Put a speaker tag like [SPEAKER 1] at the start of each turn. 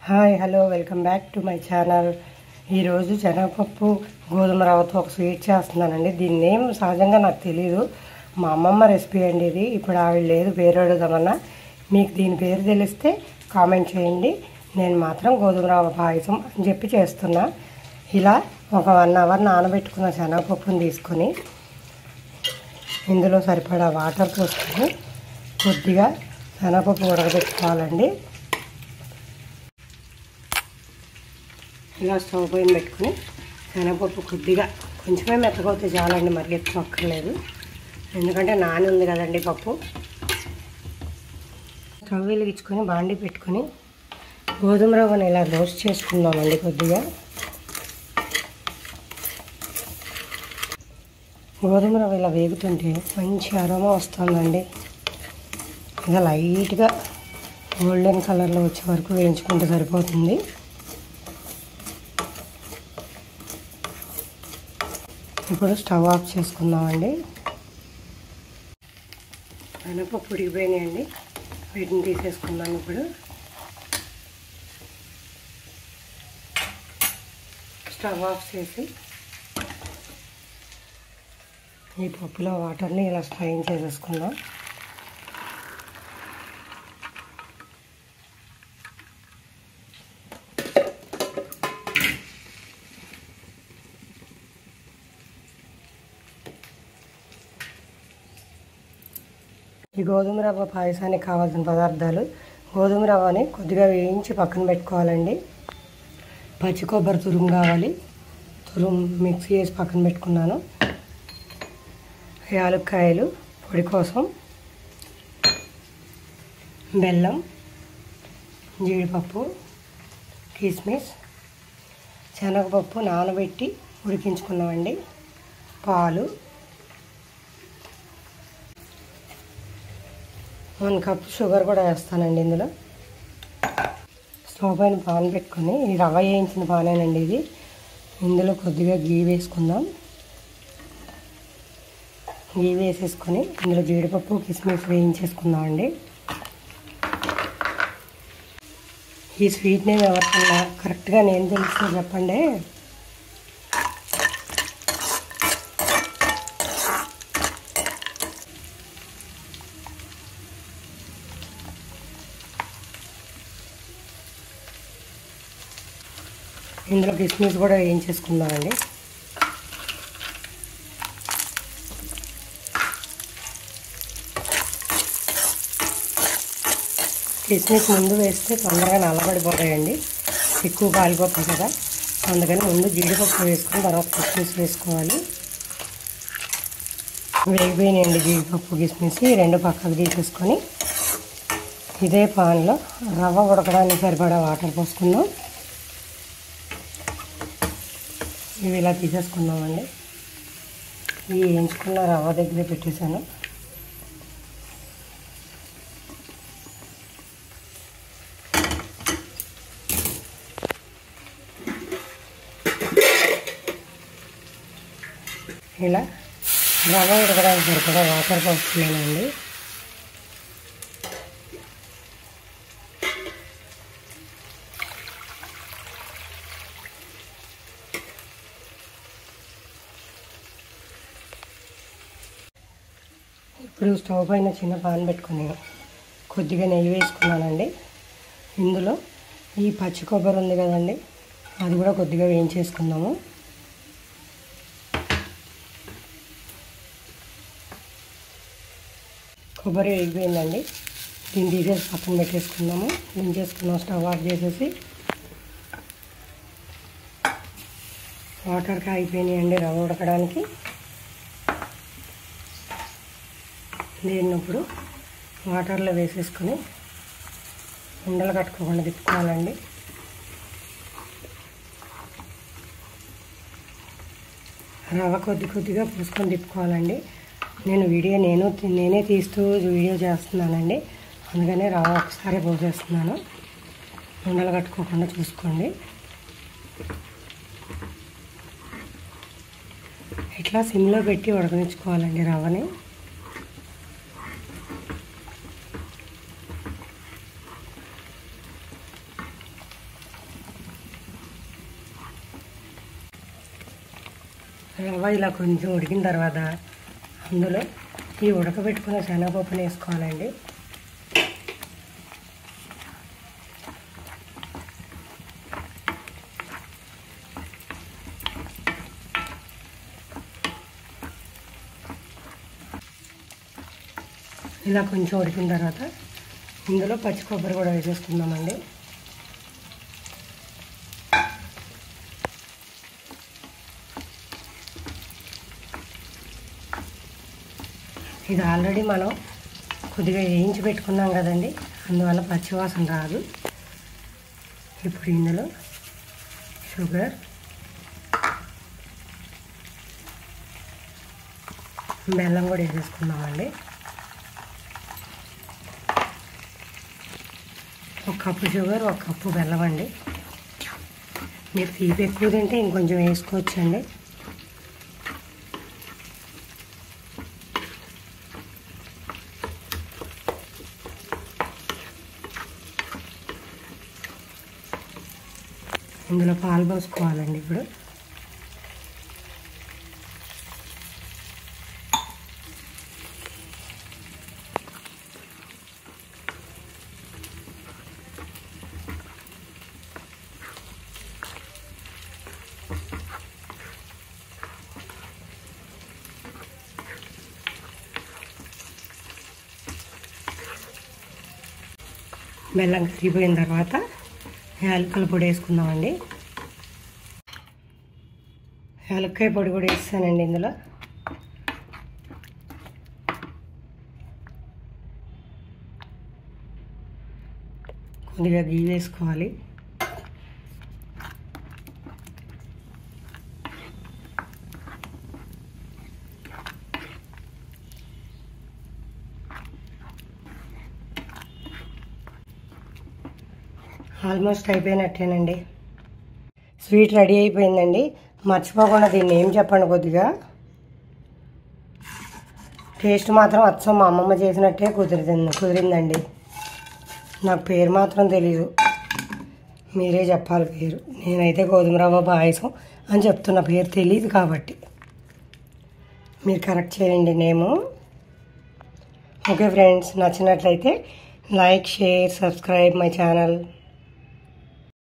[SPEAKER 1] Hi hello welcome back to my channel. ఈరోజు శనగపప్పు గోధుమ రవ్వతో ఒక స్వీట్ చేస్తున్నానండి. దీని నేమ్ సహజంగా నాకు తెలీదు, మా అమ్మమ్మ రెసిపీ అండి ఇది. ఇప్పుడు ఆవిడ లేదు, పేరు అడుగుదామన్నా. మీకు దీని పేరు తెలిస్తే కామెంట్ చేయండి. నేను మాత్రం గోధుమ రవ్వ పాయసం అని చెప్పి చేస్తున్నా. ఇలా ఒక 1 అవర్ నానబెట్టుకున్న శనగపప్పుని తీసుకొని ఇందులో సరిపడా వాటర్ పోసుకొని కొద్దిగా శనగపప్పు ఉడకబెట్టుకోవాలండి. ఇలా స్టవ్ పైన పెట్టుకుని శనగపప్పు కొద్దిగా కొంచెమే మెత్తగవుతే చాలండి, మరి ఎక్కువ అక్కర్లేదు, ఎందుకంటే నాని ఉంది కదండి పప్పు. స్టవ్ వెలిగించుకొని బాండి పెట్టుకొని గోధుమ రవ్వను ఇలా రోస్ట్ చేసుకుందామండి. కొద్దిగా గోధుమ రవ్వ ఇలా వేగుతుంటే మంచి అరోమా వస్తుందండి. ఇలా లైట్గా గోల్డెన్ కలర్లో వచ్చే వరకు వేయించుకుంటే సరిపోతుంది. ఇప్పుడు స్టవ్ ఆఫ్ చేసుకుందామండి. శనగపప్పు ఉడికిపోయినాయండి, వీటిని తీసేసుకుందాం. ఇప్పుడు స్టవ్ ఆఫ్ చేసి ఈ పప్పులో వాటర్ని ఇలా స్ట్రైన్ చేసేసుకుందాం. ఈ గోధుమ రవ్వ పాయసానికి కావాల్సిన పదార్థాలు: గోధుమ రవ్వని కొద్దిగా వేయించి పక్కన పెట్టుకోవాలండి. పచ్చి కొబ్బరి తురుము కావాలి, తురుము మిక్సీ చేసి పక్కన పెట్టుకున్నాను. యాలక్కాయలు పొడి కోసం, బెల్లం, జీడిపప్పు, కిస్మిస్, శనగపప్పు నానబెట్టి ఉడికించుకున్నామండి, పాలు, 1 కప్ షుగర్ కూడా వేస్తానండి ఇందులో. స్టవ్ పైన పాన్ పెట్టుకొని, ఈ రవ్వ వేయించిన పానేనండి ఇది. ఇందులో కొద్దిగా గీ వేసుకుందాం. గీ వేసేసుకొని ఇందులో జీడిపప్పు, కిస్మిస్ వేయించేసుకుందామండి. ఈ స్వీట్ నేమ్ ఎవరికన్నా కరెక్ట్గా నేను తెలుసు చెప్పండి. ఇందులో కిస్మిస్ కూడా వేయించేసుకుందామండి. కిస్మిస్ ముందు వేస్తే తొందరగా నల్లబడిపోతాయండి, ఎక్కువ కాలిపోతాయి కదా, అందుకని ముందు జీడిపప్పు వేసుకుని తర్వాత కిస్మిస్ వేసుకోవాలి. వేగిపోయినాయండి జీడిపప్పు, కిస్మిస్. ఈ 2 పక్కకు తీసేసుకొని ఇదే పాన్లో రవ్వ ఉడకడానికి సరిపడా వాటర్ పోసుకుందాం. ఇవి ఇలా తీసేసుకుందామండి. ఇవి వేయించుకున్న రవ్వ దగ్గర పెట్టేశాను. ఇలా రవ్వ ఉడకడానికి సరిపడా వాటర్ పోస్తున్నానండి. ఇప్పుడు స్టవ్ పైన చిన్న పాన్ పెట్టుకొని కొద్దిగా నెయ్యి వేసుకున్నానండి. ఇందులో ఈ పచ్చి కొబ్బరి ఉంది కదండి, అది కూడా కొద్దిగా వేయించేసుకుందాము. కొబ్బరి వేగిపోయిందండి, దీన్ని తీసేసి పక్కన పెట్టేసుకుందాము. దించేసుకున్నాం. స్టవ్ ఆఫ్ చేసేసి వాటర్ కాగిపోయినాయండి రవ్వ ఉడకడానికి. దీన్ని ఇప్పుడు వాటర్లో వేసేసుకొని ఉండలు కట్టుకోకుండా తిప్పుకోవాలండి. రవ్వ కొద్దిగా పూసుకొని తిప్పుకోవాలండి. నేనే తీస్తూ వీడియో చేస్తున్నానండి, అందుకనే రవ్వ ఒకసారి పోసేస్తున్నాను. ఉండలు కట్టుకోకుండా చూసుకోండి. ఇట్లా సిమ్లో పెట్టి ఉడకనిచ్చుకోవాలండి రవ్వని. రవ్వ ఇలా కొంచెం ఉడికిన తర్వాత అందులో ఈ ఉడకబెట్టుకున్న శనగపప్పుని వేసుకోవాలండి. ఇలా కొంచెం ఉడికిన తర్వాత ఇందులో పచ్చి కొబ్బరి కూడా వేసేసుకుందామండి. ఇది ఆల్రెడీ మనం కొద్దిగా వేయించి పెట్టుకున్నాం కదండి, అందువల్ల పచ్చివాసన రాదు. ఇప్పుడు ఇందులో షుగర్, బెల్లం కూడా వేసేసుకుందామండి. 1 కప్పు షుగర్, 1 కప్పు బెల్లం అండి. మీరు తీపి ఎక్కువ తింటే ఇంకొంచెం వేసుకోవచ్చండి. ఇందులో పాలు పోసుకోవాలండి. ఇప్పుడు బెల్లం కరిగిపోయిన తర్వాత యాలకుల పొడి వేసుకుందామండి. యాలక్కాయ పొడి కూడా వేస్తానండి. ఇందులో కొద్దిగా గీ వేసుకోవాలి. ఆల్మోస్ట్ అయిపోయినట్టేనండి. స్వీట్ రెడీ అయిపోయిందండి. మర్చిపోకుండా దీన్ని ఏం చెప్పండి, కొద్దిగా టేస్ట్ మాత్రం అచ్చం మా అమ్మమ్మ చేసినట్టే కుదిరిందండి. నాకు పేరు మాత్రం తెలీదు, మీరే చెప్పాలి పేరు. నేనైతే గోధుమ రవ్వ పాయసం అని చెప్తున్న, పేరు తెలియదు కాబట్టి మీరు కరెక్ట్ చేయండి నేము. ఓకే ఫ్రెండ్స్, నచ్చినట్లయితే like, share, subscribe my channel.